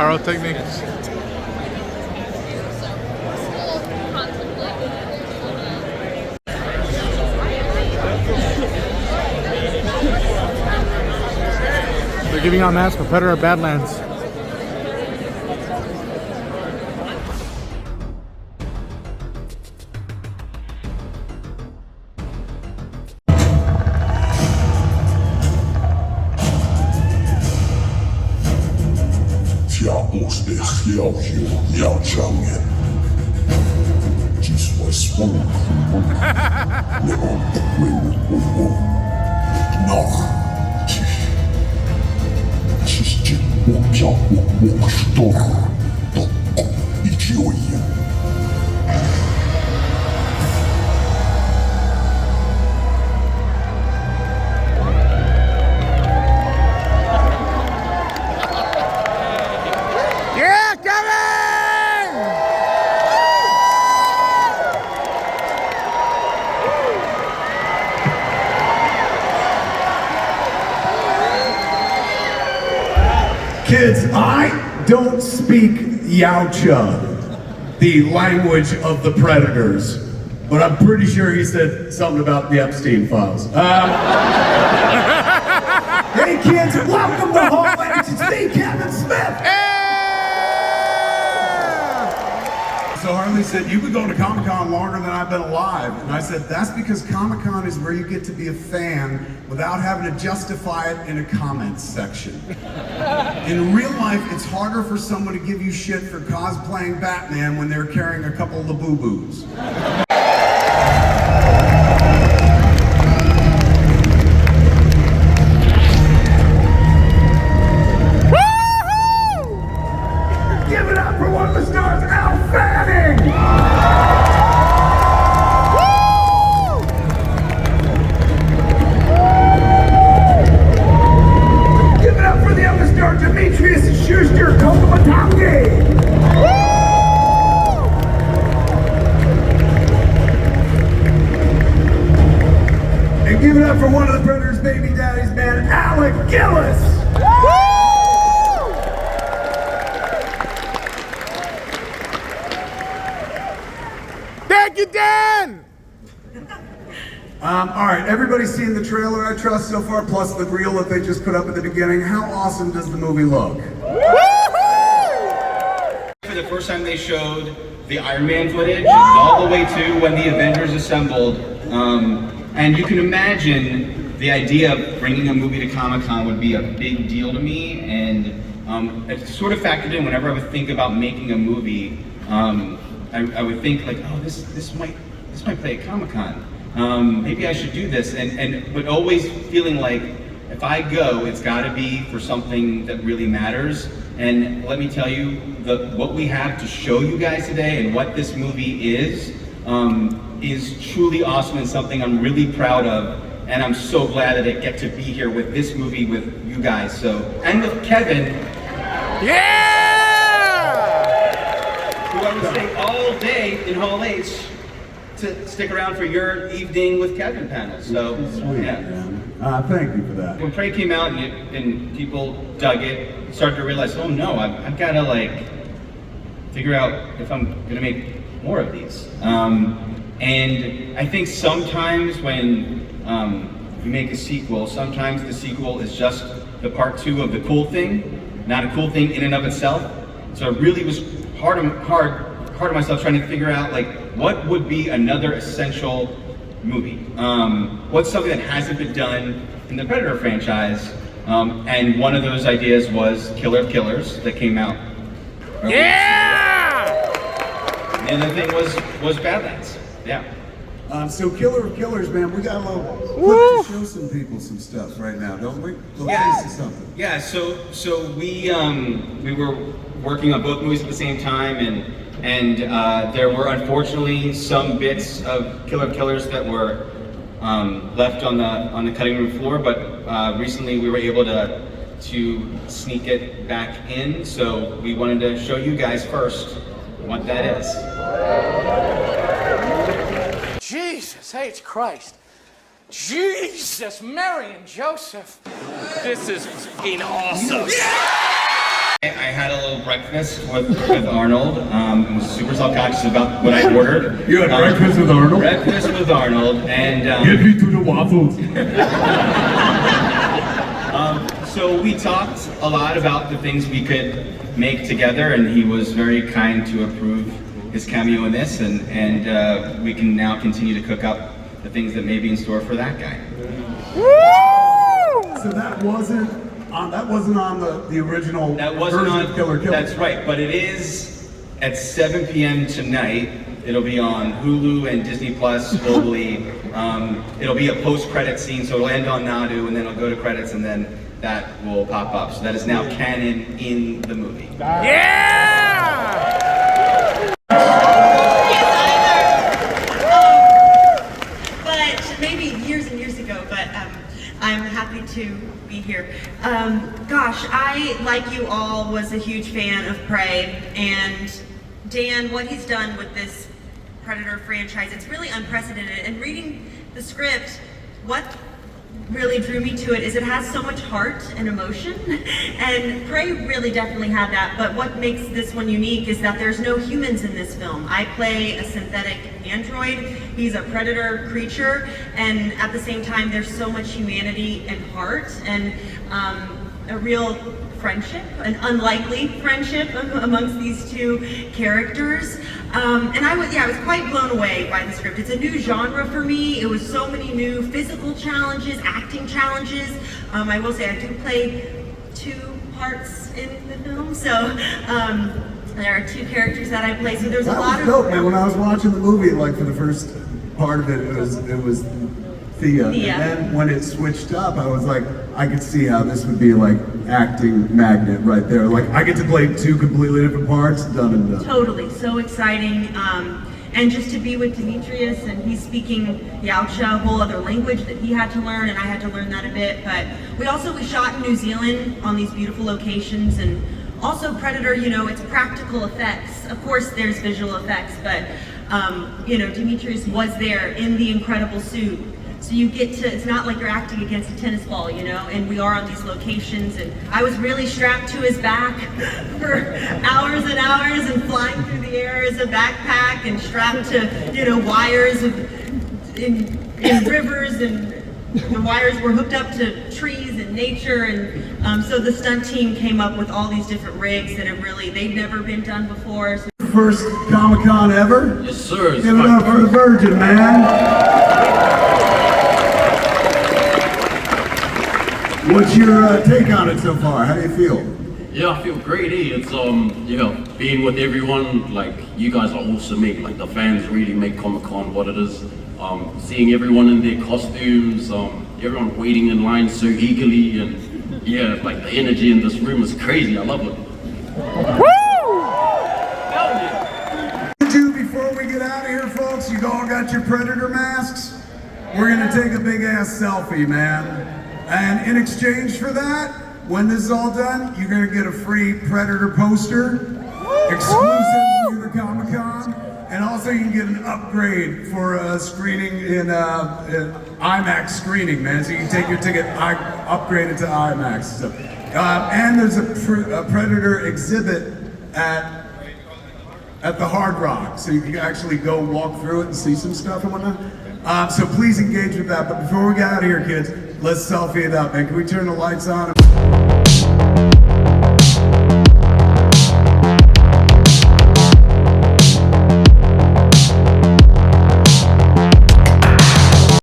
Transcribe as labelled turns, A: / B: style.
A: Pyrotechnics. They're giving out masks for Predator Badlands.
B: Yautja
C: Kids, I don't speak Yautja, the language of the predators, but I'm pretty sure he said something about the Epstein files. Hey kids, welcome to Hall-H. It's me, Kevin Smith. So Harley said, you've been going to Comic-Con longer than I've been alive. And I said, that's because Comic-Con is where you get to be a fan without having to justify it in a comments section. In real life, it's harder for someone to give you shit for cosplaying Batman when they're carrying a couple of the boo-boos. Give it up for one of the stars, Elle! Give it up for the other star, Dimitrius and Schuster-Koloamatangi! And give it up for one of the Predators' baby daddies, man, Elle Gillis!
A: Thank you, Dan!
C: All right, everybody's seen the trailer, I trust, so far, plus the reel that they just put up at the beginning. How awesome does the movie look?
D: For the first time they showed the Iron Man footage, all the way to when the Avengers assembled. And you can imagine the idea of bringing a movie to Comic-Con would be a big deal to me, and it sort of factored in whenever I would think about making a movie. I would think like, oh, this might play at Comic-Con. Maybe I should do this, but always feeling like if I go, it's got to be for something that really matters. And let me tell you, what we have to show you guys today and what this movie is truly awesome and something I'm really proud of. And I'm so glad that I get to be here with this movie with you guys. So, and with Kevin.
A: Yeah!
D: Who I would stay all day in Hall-H to stick around for your evening with Kevin panel. So,
C: sweet,
D: yeah.
C: Man. Thank you for that.
D: When Prey came out and people dug it, started to realize, oh no, I've got to like figure out if I'm gonna make more of these. And I think sometimes when you make a sequel, sometimes the sequel is just the part 2 of the cool thing, not a cool thing in and of itself. So it really was hard on myself trying to figure out like what would be another essential movie. What's something that hasn't been done in the Predator franchise? And one of those ideas was Killer of Killers that came out.
A: Yeah!
D: And the other thing was Badlands. Yeah.
C: So Killer of Killers, man, we got a little clip to show some people some stuff right now, don't we?
D: Yeah.
C: Taste of something.
D: Yeah. So we were working on both movies at the same time, and there were unfortunately some bits of Killer of Killers that were left on the cutting room floor, but recently we were able to sneak it back in. So we wanted to show you guys first what that is.
E: Jesus H. Christ. Jesus, Mary and Joseph.
F: This is fucking awesome.
E: Yeah!
D: I had a little breakfast with Arnold and was super self-conscious about what I ordered.
C: You had breakfast with Arnold?
D: Breakfast with Arnold, and
C: get me to the waffles.
D: So we talked a lot about the things we could make together, and he was very kind to approve his cameo in this, and we can now continue to cook up the things that may be in store for that guy.
C: So that wasn't on the original version of Killer Kill.
D: That's right, but it is at 7 p.m. tonight. It'll be on Hulu and Disney Plus globally. It'll be a post-credit scene, so it'll end on Nadu, and then it'll go to credits, and then that will pop up. So that is now canon in the movie.
B: But maybe years and years ago, but I'm happy to be here. Gosh, I, like you all, was a huge fan of Prey, and Dan, what he's done with this Predator franchise, it's really unprecedented. And reading the script, what really drew me to it is it has so much heart and emotion, and Prey really definitely had that, but what makes this one unique is that there's no humans in this film. I play a synthetic android, he's a predator creature, and at the same time there's so much humanity and heart, and a real friendship, an unlikely friendship amongst these two characters. And I was quite blown away by the script. It's a new genre for me. It was so many new physical challenges, acting challenges. I will say I do play 2 parts in the film, so there are 2 characters that I play. So there's a lot of
C: dope, man. When I was watching the movie, like for the first part of it, it was Thea. And then when it switched up, I was like, I could see how this would be like acting magnet right there. Like I get to play 2 completely different parts, done and done.
B: Totally, so exciting. And just to be with Dimitrius, and he's speaking Yautja, a whole other language that he had to learn, and I had to learn that a bit. But we shot in New Zealand on these beautiful locations, and also Predator, it's practical effects. Of course there's visual effects, but Dimitrius was there in the incredible suit. So you get to, it's not like you're acting against a tennis ball, and we are on these locations, and I was really strapped to his back for hours and hours and flying through the air as a backpack and strapped to, wires in rivers, and the wires were hooked up to trees and nature, and so the stunt team came up with all these different rigs that they'd never been done before. So
C: First Comic-Con ever?
F: Yes, sir.
C: Give it up for the Virgin, man. What's your take on it so far? How do you feel?
F: Yeah, I feel great. It's being with everyone. Like, you guys are awesome. Like, the fans really make Comic-Con what it is. Seeing everyone in their costumes, everyone waiting in line so eagerly, and yeah, like the energy in this room is crazy. I love it.
C: Before we get out of here, folks, you all got your Predator masks? We're gonna take a big ass selfie, man. And in exchange for that, when this is all done, you're gonna get a free Predator poster, exclusive to the Comic-Con, and also you can get an upgrade for a screening in IMAX screening, man. So you can take your ticket, upgrade it to IMAX. So, and there's a Predator exhibit at the Hard Rock, so you can actually go walk through it and see some stuff and whatnot. So please engage with that. But before we get out of here, kids, let's selfie it up, man. Can we turn the lights on?